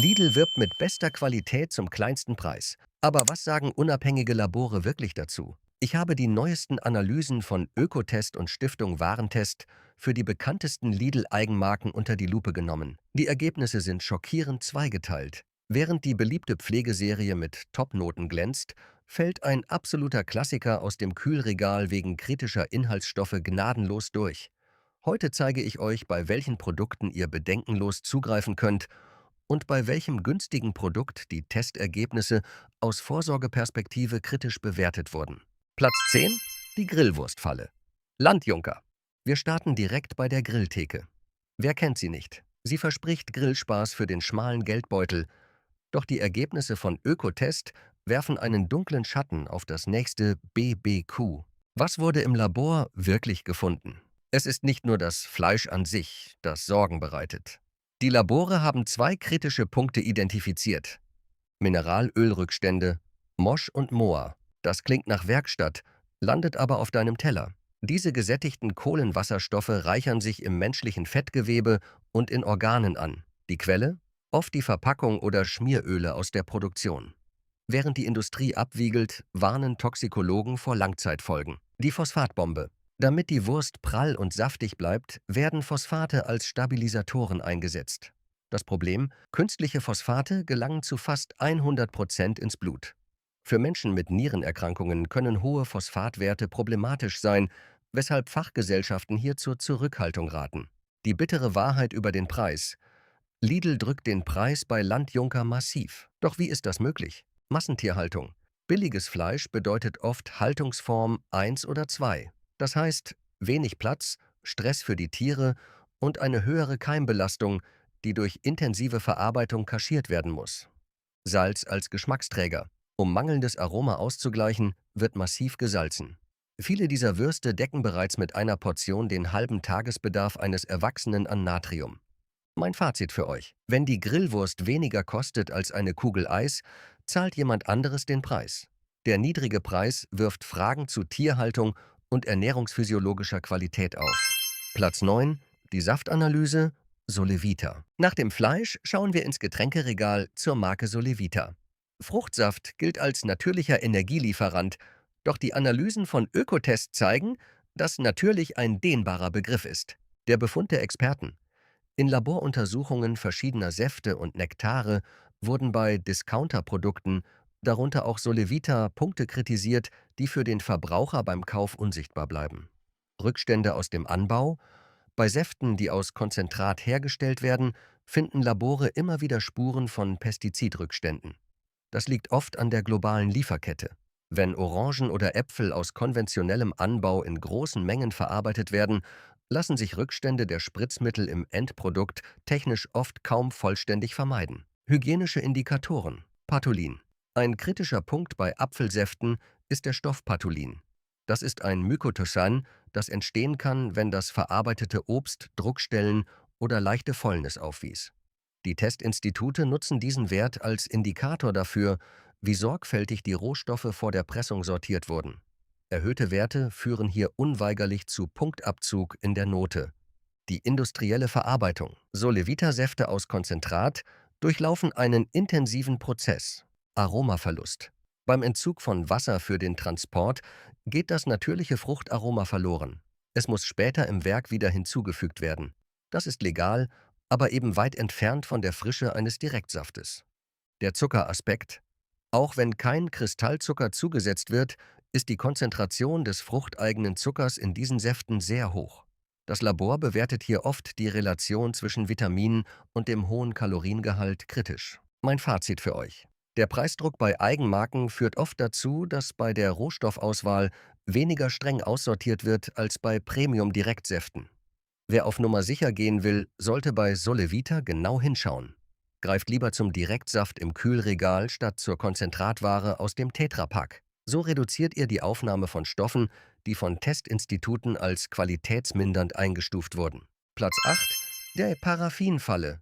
Lidl wirbt mit bester Qualität zum kleinsten Preis. Aber was sagen unabhängige Labore wirklich dazu? Ich habe die neuesten Analysen von Ökotest und Stiftung Warentest für die bekanntesten Lidl-Eigenmarken unter die Lupe genommen. Die Ergebnisse sind schockierend zweigeteilt. Während die beliebte Pflegeserie mit Topnoten glänzt, fällt ein absoluter Klassiker aus dem Kühlregal wegen kritischer Inhaltsstoffe gnadenlos durch. Heute zeige ich euch, bei welchen Produkten ihr bedenkenlos zugreifen könnt und bei welchem günstigen Produkt die Testergebnisse aus Vorsorgeperspektive kritisch bewertet wurden. Platz 10: Die Grillwurstfalle. Landjunker. Wir starten direkt bei der Grilltheke. Wer kennt sie nicht? Sie verspricht Grillspaß für den schmalen Geldbeutel, doch die Ergebnisse von Ökotest werfen einen dunklen Schatten auf das nächste BBQ. Was wurde im Labor wirklich gefunden? Es ist nicht nur das Fleisch an sich, das Sorgen bereitet. Die Labore haben zwei kritische Punkte identifiziert: Mineralölrückstände, Mosch und Moa. Das klingt nach Werkstatt, landet aber auf deinem Teller. Diese gesättigten Kohlenwasserstoffe reichern sich im menschlichen Fettgewebe und in Organen an. Die Quelle? Oft die Verpackung oder Schmieröle aus der Produktion. Während die Industrie abwiegelt, warnen Toxikologen vor Langzeitfolgen. Die Phosphatbombe. Damit die Wurst prall und saftig bleibt, werden Phosphate als Stabilisatoren eingesetzt. Das Problem: Künstliche Phosphate gelangen zu fast 100% ins Blut. Für Menschen mit Nierenerkrankungen können hohe Phosphatwerte problematisch sein, weshalb Fachgesellschaften hier zur Zurückhaltung raten. Die bittere Wahrheit über den Preis: Lidl drückt den Preis bei Landjunker massiv. Doch wie ist das möglich? Massentierhaltung. Billiges Fleisch bedeutet oft Haltungsform 1 oder 2. Das heißt, wenig Platz, Stress für die Tiere und eine höhere Keimbelastung, die durch intensive Verarbeitung kaschiert werden muss. Salz als Geschmacksträger. Um mangelndes Aroma auszugleichen, wird massiv gesalzen. Viele dieser Würste decken bereits mit einer Portion den halben Tagesbedarf eines Erwachsenen an Natrium. Mein Fazit für euch: Wenn die Grillwurst weniger kostet als eine Kugel Eis, zahlt jemand anderes den Preis. Der niedrige Preis wirft Fragen zu Tierhaltung und ernährungsphysiologischer Qualität auf. Platz 9: Die Saftanalyse Solevita. Nach dem Fleisch schauen wir ins Getränkeregal zur Marke Solevita. Fruchtsaft gilt als natürlicher Energielieferant, doch die Analysen von Ökotest zeigen, dass natürlich ein dehnbarer Begriff ist. Der Befund der Experten: In Laboruntersuchungen verschiedener Säfte und Nektare wurden bei Discounterprodukten, darunter auch Solevita, Punkte kritisiert, die für den Verbraucher beim Kauf unsichtbar bleiben. Rückstände aus dem Anbau. Bei Säften, die aus Konzentrat hergestellt werden, finden Labore immer wieder Spuren von Pestizidrückständen. Das liegt oft an der globalen Lieferkette. Wenn Orangen oder Äpfel aus konventionellem Anbau in großen Mengen verarbeitet werden, lassen sich Rückstände der Spritzmittel im Endprodukt technisch oft kaum vollständig vermeiden. Hygienische Indikatoren. Patholin. Ein kritischer Punkt bei Apfelsäften ist der Stoff Patholin. Das ist ein Mykotoxan, das entstehen kann, wenn das verarbeitete Obst Druckstellen oder leichte Fäulnis aufwies. Die Testinstitute nutzen diesen Wert als Indikator dafür, wie sorgfältig die Rohstoffe vor der Pressung sortiert wurden. Erhöhte Werte führen hier unweigerlich zu Punktabzug in der Note. Die industrielle Verarbeitung. Solevita-Säfte aus Konzentrat durchlaufen einen intensiven Prozess. Aromaverlust. Beim Entzug von Wasser für den Transport geht das natürliche Fruchtaroma verloren. Es muss später im Werk wieder hinzugefügt werden. Das ist legal, aber eben weit entfernt von der Frische eines Direktsaftes. Der Zuckeraspekt. Auch wenn kein Kristallzucker zugesetzt wird, ist die Konzentration des fruchteigenen Zuckers in diesen Säften sehr hoch. Das Labor bewertet hier oft die Relation zwischen Vitaminen und dem hohen Kaloriengehalt kritisch. Mein Fazit für euch: Der Preisdruck bei Eigenmarken führt oft dazu, dass bei der Rohstoffauswahl weniger streng aussortiert wird als bei Premium-Direktsäften. Wer auf Nummer sicher gehen will, sollte bei Solevita genau hinschauen. Greift lieber zum Direktsaft im Kühlregal statt zur Konzentratware aus dem Tetrapack. So reduziert ihr die Aufnahme von Stoffen, die von Testinstituten als qualitätsmindernd eingestuft wurden. Platz 8: Der Paraffinfalle.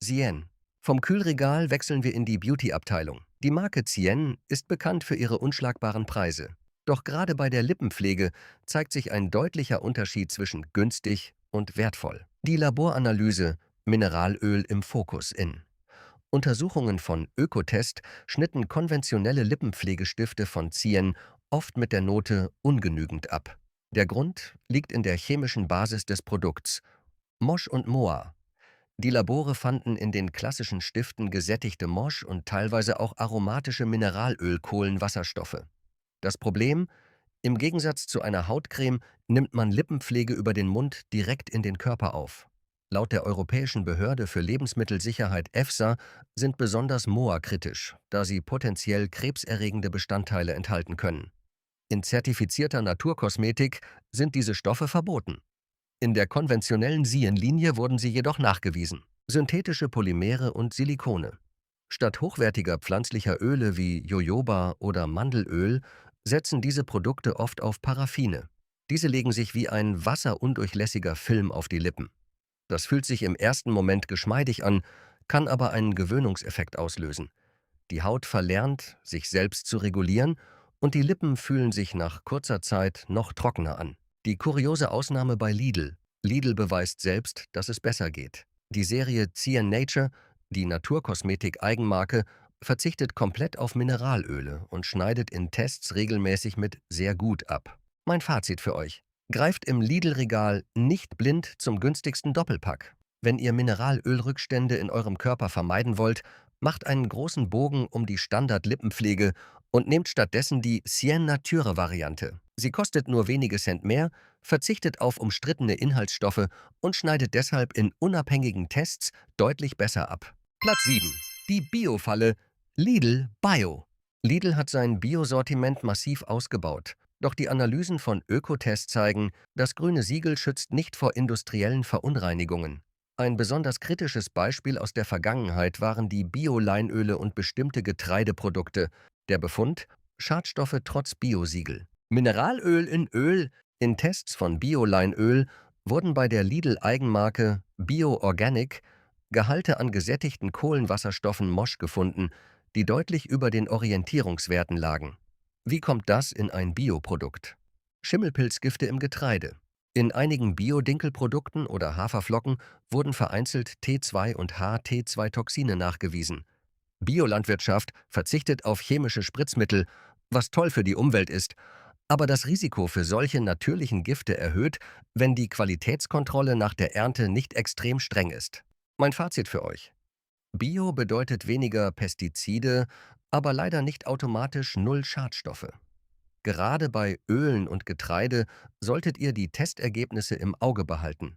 Cien. Vom Kühlregal wechseln wir in die Beauty-Abteilung. Die Marke Cien ist bekannt für ihre unschlagbaren Preise. Doch gerade bei der Lippenpflege zeigt sich ein deutlicher Unterschied zwischen günstig und wertvoll. Die Laboranalyse Mineralöl im Fokus in. Untersuchungen von Ökotest schnitten konventionelle Lippenpflegestifte von Cien oft mit der Note ungenügend ab. Der Grund liegt in der chemischen Basis des Produkts, Mosch und Moa. Die Labore fanden in den klassischen Stiften gesättigte Mosch und teilweise auch aromatische Mineralölkohlenwasserstoffe. Das Problem: Im Gegensatz zu einer Hautcreme nimmt man Lippenpflege über den Mund direkt in den Körper auf. Laut der Europäischen Behörde für Lebensmittelsicherheit EFSA sind besonders Moa kritisch, da sie potenziell krebserregende Bestandteile enthalten können. In zertifizierter Naturkosmetik sind diese Stoffe verboten. In der konventionellen Sien-Linie wurden sie jedoch nachgewiesen. Synthetische Polymere und Silikone. Statt hochwertiger pflanzlicher Öle wie Jojoba oder Mandelöl setzen diese Produkte oft auf Paraffine. Diese legen sich wie ein wasserundurchlässiger Film auf die Lippen. Das fühlt sich im ersten Moment geschmeidig an, kann aber einen Gewöhnungseffekt auslösen. Die Haut verlernt, sich selbst zu regulieren, und die Lippen fühlen sich nach kurzer Zeit noch trockener an. Die kuriose Ausnahme bei Lidl. Lidl beweist selbst, dass es besser geht. Die Serie Cien Nature, die Naturkosmetik-Eigenmarke, verzichtet komplett auf Mineralöle und schneidet in Tests regelmäßig mit sehr gut ab. Mein Fazit für euch: Greift im Lidl-Regal nicht blind zum günstigsten Doppelpack. Wenn ihr Mineralölrückstände in eurem Körper vermeiden wollt, macht einen großen Bogen um die Standard-Lippenpflege und nehmt stattdessen die Cien Nature-Variante. Sie kostet nur wenige Cent mehr, verzichtet auf umstrittene Inhaltsstoffe und schneidet deshalb in unabhängigen Tests deutlich besser ab. Platz 7. Die Bio-Falle: Lidl Bio. Lidl hat sein Biosortiment massiv ausgebaut. Doch die Analysen von Ökotest zeigen, das grüne Siegel schützt nicht vor industriellen Verunreinigungen. Ein besonders kritisches Beispiel aus der Vergangenheit waren die Bio-Leinöle und bestimmte Getreideprodukte. Der Befund: Schadstoffe trotz Biosiegel. Mineralöl in Öl. In Tests von Bio-Leinöl wurden bei der Lidl-Eigenmarke Bio Organic Gehalte an gesättigten Kohlenwasserstoffen Mosch gefunden, die deutlich über den Orientierungswerten lagen. Wie kommt das in ein Bioprodukt? Schimmelpilzgifte im Getreide. In einigen Bio-Dinkelprodukten oder Haferflocken wurden vereinzelt T2 und HT2-Toxine nachgewiesen. Biolandwirtschaft verzichtet auf chemische Spritzmittel, was toll für die Umwelt ist, aber das Risiko für solche natürlichen Gifte erhöht, wenn die Qualitätskontrolle nach der Ernte nicht extrem streng ist. Mein Fazit für euch: Bio bedeutet weniger Pestizide, aber leider nicht automatisch null Schadstoffe. Gerade bei Ölen und Getreide solltet ihr die Testergebnisse im Auge behalten.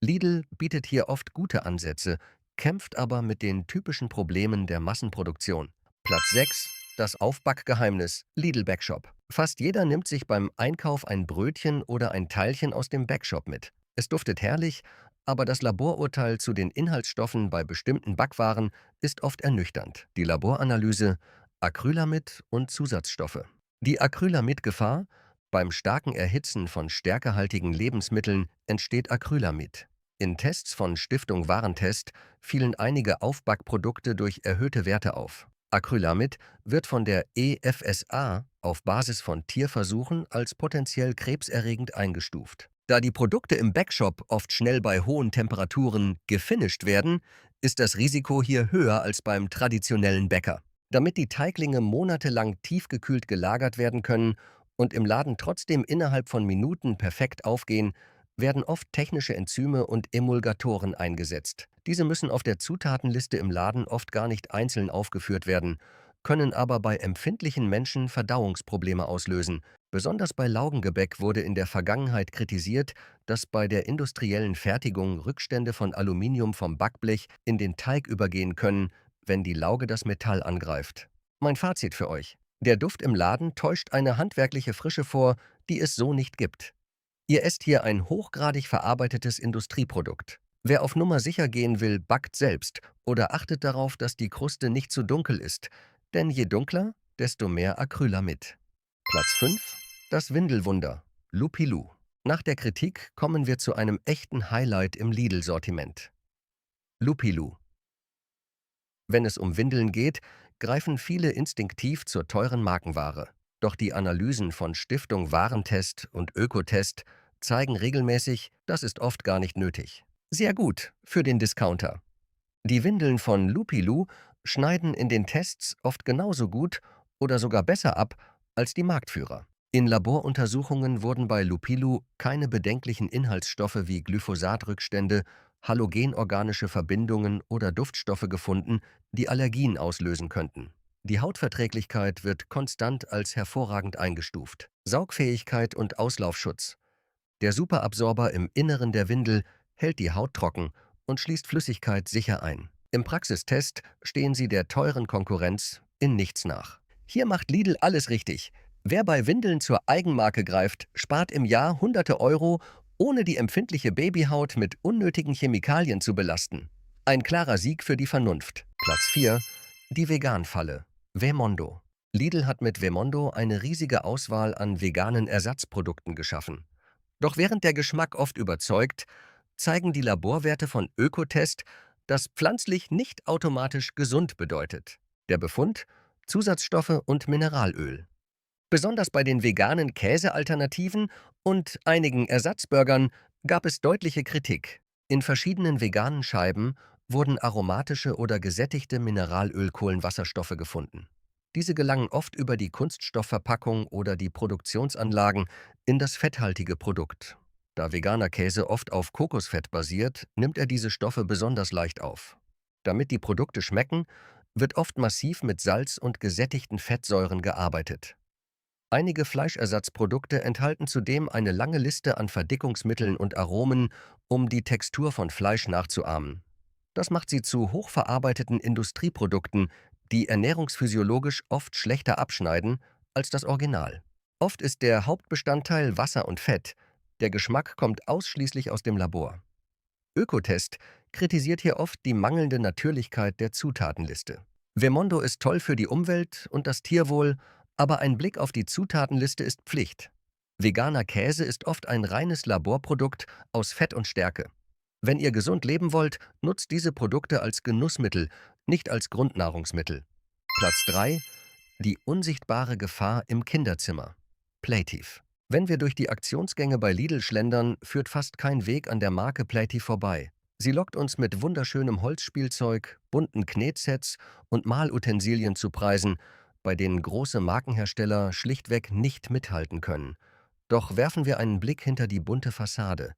Lidl bietet hier oft gute Ansätze, kämpft aber mit den typischen Problemen der Massenproduktion. Platz 6. Das Aufbackgeheimnis: Lidl Backshop. Fast jeder nimmt sich beim Einkauf ein Brötchen oder ein Teilchen aus dem Backshop mit. Es duftet herrlich, aber das Laborurteil zu den Inhaltsstoffen bei bestimmten Backwaren ist oft ernüchternd. Die Laboranalyse: Acrylamid und Zusatzstoffe. Die Acrylamid-Gefahr: Beim starken Erhitzen von stärkehaltigen Lebensmitteln entsteht Acrylamid. In Tests von Stiftung Warentest fielen einige Aufbackprodukte durch erhöhte Werte auf. Acrylamid wird von der EFSA auf Basis von Tierversuchen als potenziell krebserregend eingestuft. Da die Produkte im Backshop oft schnell bei hohen Temperaturen gefinisht werden, ist das Risiko hier höher als beim traditionellen Bäcker. Damit die Teiglinge monatelang tiefgekühlt gelagert werden können und im Laden trotzdem innerhalb von Minuten perfekt aufgehen, werden oft technische Enzyme und Emulgatoren eingesetzt. Diese müssen auf der Zutatenliste im Laden oft gar nicht einzeln aufgeführt werden, können aber bei empfindlichen Menschen Verdauungsprobleme auslösen. Besonders bei Laugengebäck wurde in der Vergangenheit kritisiert, dass bei der industriellen Fertigung Rückstände von Aluminium vom Backblech in den Teig übergehen können, wenn die Lauge das Metall angreift. Mein Fazit für euch: Der Duft im Laden täuscht eine handwerkliche Frische vor, die es so nicht gibt. Ihr esst hier ein hochgradig verarbeitetes Industrieprodukt. Wer auf Nummer sicher gehen will, backt selbst oder achtet darauf, dass die Kruste nicht zu dunkel ist, denn je dunkler, desto mehr Acrylamid. Platz 5. Das Windelwunder: Lupilu. Nach der Kritik kommen wir zu einem echten Highlight im Lidl-Sortiment: Lupilu. Wenn es um Windeln geht, greifen viele instinktiv zur teuren Markenware. Doch die Analysen von Stiftung Warentest und Ökotest zeigen regelmäßig, das ist oft gar nicht nötig. Sehr gut für den Discounter. Die Windeln von Lupilu schneiden in den Tests oft genauso gut oder sogar besser ab als die Marktführer. In Laboruntersuchungen wurden bei Lupilu keine bedenklichen Inhaltsstoffe wie Glyphosatrückstände, halogenorganische Verbindungen oder Duftstoffe gefunden, die Allergien auslösen könnten. Die Hautverträglichkeit wird konstant als hervorragend eingestuft. Saugfähigkeit und Auslaufschutz. Der Superabsorber im Inneren der Windel hält die Haut trocken und schließt Flüssigkeit sicher ein. Im Praxistest stehen sie der teuren Konkurrenz in nichts nach. Hier macht Lidl alles richtig. Wer bei Windeln zur Eigenmarke greift, spart im Jahr hunderte Euro, ohne die empfindliche Babyhaut mit unnötigen Chemikalien zu belasten. Ein klarer Sieg für die Vernunft. Platz 4. Die Vegan-Falle. Vemondo. Lidl hat mit Vemondo eine riesige Auswahl an veganen Ersatzprodukten geschaffen. Doch während der Geschmack oft überzeugt, zeigen die Laborwerte von Ökotest, dass pflanzlich nicht automatisch gesund bedeutet. Der Befund: Zusatzstoffe und Mineralöl. Besonders bei den veganen Käsealternativen und einigen Ersatzburgern gab es deutliche Kritik. In verschiedenen veganen Scheiben wurden aromatische oder gesättigte Mineralölkohlenwasserstoffe gefunden. Diese gelangen oft über die Kunststoffverpackung oder die Produktionsanlagen in das fetthaltige Produkt. Da veganer Käse oft auf Kokosfett basiert, nimmt er diese Stoffe besonders leicht auf. Damit die Produkte schmecken, wird oft massiv mit Salz und gesättigten Fettsäuren gearbeitet. Einige Fleischersatzprodukte enthalten zudem eine lange Liste an Verdickungsmitteln und Aromen, um die Textur von Fleisch nachzuahmen. Das macht sie zu hochverarbeiteten Industrieprodukten, die ernährungsphysiologisch oft schlechter abschneiden als das Original. Oft ist der Hauptbestandteil Wasser und Fett. Der Geschmack kommt ausschließlich aus dem Labor. Ökotest kritisiert hier oft die mangelnde Natürlichkeit der Zutatenliste. Vemondo ist toll für die Umwelt und das Tierwohl, aber ein Blick auf die Zutatenliste ist Pflicht. Veganer Käse ist oft ein reines Laborprodukt aus Fett und Stärke. Wenn ihr gesund leben wollt, nutzt diese Produkte als Genussmittel, nicht als Grundnahrungsmittel. Platz 3. Die unsichtbare Gefahr im Kinderzimmer. Playtiv. Wenn wir durch die Aktionsgänge bei Lidl schlendern, führt fast kein Weg an der Marke Playtiv vorbei. Sie lockt uns mit wunderschönem Holzspielzeug, bunten Knetsets und Malutensilien zu Preisen, bei denen große Markenhersteller schlichtweg nicht mithalten können. Doch werfen wir einen Blick hinter die bunte Fassade.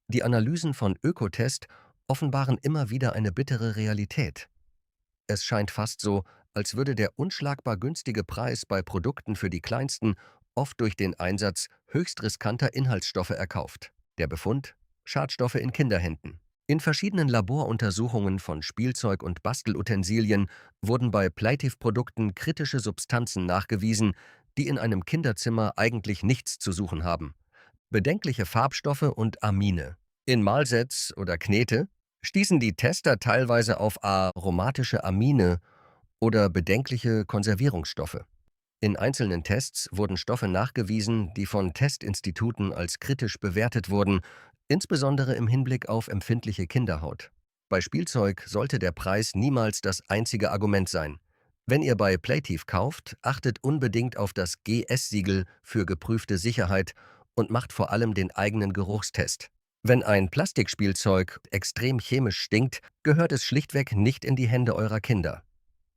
Die Analysen von Ökotest offenbaren immer wieder eine bittere Realität. Es scheint fast so, als würde der unschlagbar günstige Preis bei Produkten für die Kleinsten oft durch den Einsatz höchst riskanter Inhaltsstoffe erkauft. Der Befund: Schadstoffe in Kinderhänden. In verschiedenen Laboruntersuchungen von Spielzeug und Bastelutensilien wurden bei Playtiv-Produkten kritische Substanzen nachgewiesen, die in einem Kinderzimmer eigentlich nichts zu suchen haben. Bedenkliche Farbstoffe und Amine. In Malsets oder Knete stießen die Tester teilweise auf aromatische Amine oder bedenkliche Konservierungsstoffe. In einzelnen Tests wurden Stoffe nachgewiesen, die von Testinstituten als kritisch bewertet wurden, insbesondere im Hinblick auf empfindliche Kinderhaut. Bei Spielzeug sollte der Preis niemals das einzige Argument sein. Wenn ihr bei Playtiv kauft, achtet unbedingt auf das GS-Siegel für geprüfte Sicherheit und macht vor allem den eigenen Geruchstest. Wenn ein Plastikspielzeug extrem chemisch stinkt, gehört es schlichtweg nicht in die Hände eurer Kinder.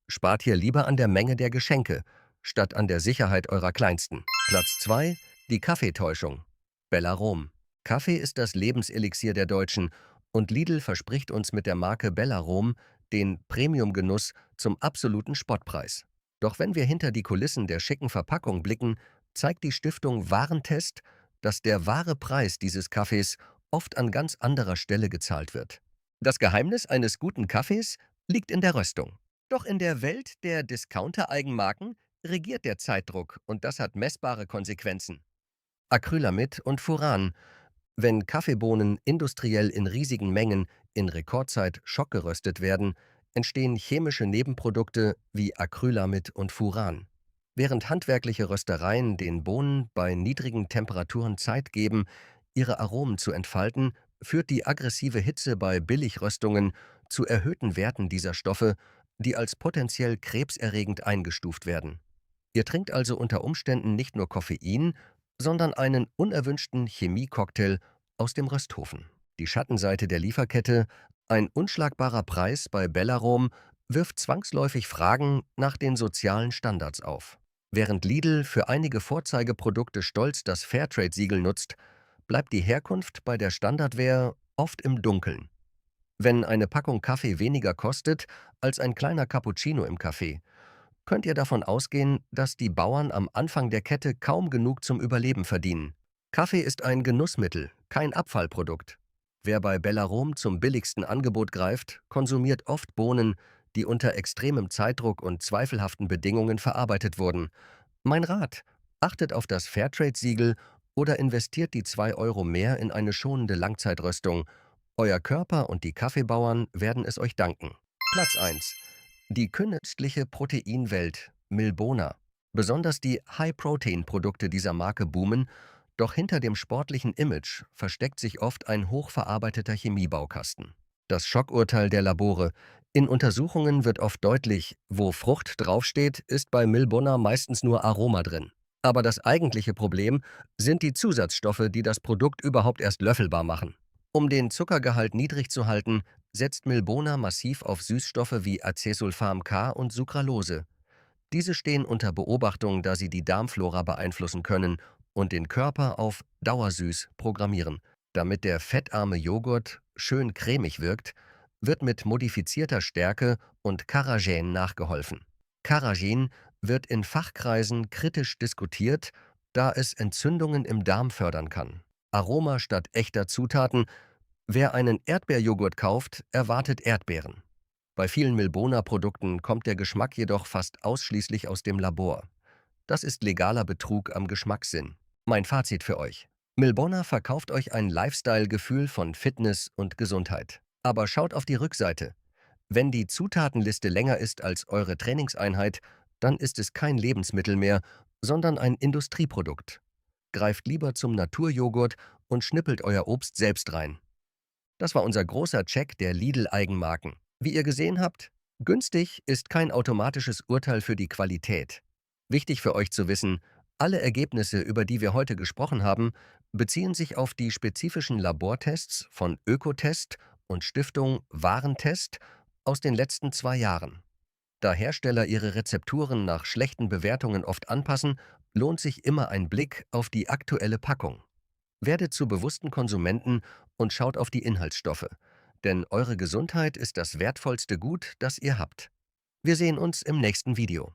Spart hier lieber an der Menge der Geschenke, statt an der Sicherheit eurer Kleinsten. Platz 2. Die Kaffeetäuschung. Bellarom. Kaffee ist das Lebenselixier der Deutschen und Lidl verspricht uns mit der Marke Bellarom den Premium-Genuss zum absoluten Spottpreis. Doch wenn wir hinter die Kulissen der schicken Verpackung blicken, zeigt die Stiftung Warentest, dass der wahre Preis dieses Kaffees oft an ganz anderer Stelle gezahlt wird. Das Geheimnis eines guten Kaffees liegt in der Röstung. Doch in der Welt der Discounter-Eigenmarken regiert der Zeitdruck und das hat messbare Konsequenzen. Acrylamid und Furan. Wenn Kaffeebohnen industriell in riesigen Mengen in Rekordzeit schockgeröstet werden, entstehen chemische Nebenprodukte wie Acrylamid und Furan. Während handwerkliche Röstereien den Bohnen bei niedrigen Temperaturen Zeit geben, ihre Aromen zu entfalten, führt die aggressive Hitze bei Billigröstungen zu erhöhten Werten dieser Stoffe, die als potenziell krebserregend eingestuft werden. Ihr trinkt also unter Umständen nicht nur Koffein, sondern einen unerwünschten Chemiecocktail aus dem Rösthofen. Die Schattenseite der Lieferkette: ein unschlagbarer Preis bei Bellarom wirft zwangsläufig Fragen nach den sozialen Standards auf. Während Lidl für einige Vorzeigeprodukte stolz das Fairtrade-Siegel nutzt, bleibt die Herkunft bei der Standardware oft im Dunkeln. Wenn eine Packung Kaffee weniger kostet als ein kleiner Cappuccino im Café, könnt ihr davon ausgehen, dass die Bauern am Anfang der Kette kaum genug zum Überleben verdienen. Kaffee ist ein Genussmittel, kein Abfallprodukt. Wer bei Bellarom zum billigsten Angebot greift, konsumiert oft Bohnen, die unter extremem Zeitdruck und zweifelhaften Bedingungen verarbeitet wurden. Mein Rat: Achtet auf das Fairtrade-Siegel oder investiert die 2 € mehr in eine schonende Langzeitröstung. Euer Körper und die Kaffeebauern werden es euch danken. Platz 1: Die künstliche Proteinwelt Milbona. Besonders die High-Protein-Produkte dieser Marke boomen, doch hinter dem sportlichen Image versteckt sich oft ein hochverarbeiteter Chemiebaukasten. Das Schockurteil der Labore: In Untersuchungen wird oft deutlich, wo Frucht draufsteht, ist bei Milbona meistens nur Aroma drin. Aber das eigentliche Problem sind die Zusatzstoffe, die das Produkt überhaupt erst löffelbar machen. Um den Zuckergehalt niedrig zu halten, setzt Milbona massiv auf Süßstoffe wie Acesulfam K und Sucralose. Diese stehen unter Beobachtung, da sie die Darmflora beeinflussen können und den Körper auf Dauersüß programmieren. Damit der fettarme Joghurt schön cremig wirkt, wird mit modifizierter Stärke und Carrageen nachgeholfen. Carrageen wird in Fachkreisen kritisch diskutiert, da es Entzündungen im Darm fördern kann. Aroma statt echter Zutaten: Wer einen Erdbeerjoghurt kauft, erwartet Erdbeeren. Bei vielen Milbona-Produkten kommt der Geschmack jedoch fast ausschließlich aus dem Labor. Das ist legaler Betrug am Geschmackssinn. Mein Fazit für euch: Milbona verkauft euch ein Lifestyle-Gefühl von Fitness und Gesundheit. Aber schaut auf die Rückseite. Wenn die Zutatenliste länger ist als eure Trainingseinheit, dann ist es kein Lebensmittel mehr, sondern ein Industrieprodukt. Greift lieber zum Naturjoghurt und schnippelt euer Obst selbst rein. Das war unser großer Check der Lidl-Eigenmarken. Wie ihr gesehen habt, günstig ist kein automatisches Urteil für die Qualität. Wichtig für euch zu wissen: Alle Ergebnisse, über die wir heute gesprochen haben, beziehen sich auf die spezifischen Labortests von Ökotest und Stiftung Warentest aus den letzten 2 Jahren. Da Hersteller ihre Rezepturen nach schlechten Bewertungen oft anpassen, lohnt sich immer ein Blick auf die aktuelle Packung. Werdet zu bewussten Konsumenten und schaut auf die Inhaltsstoffe, denn eure Gesundheit ist das wertvollste Gut, das ihr habt. Wir sehen uns im nächsten Video.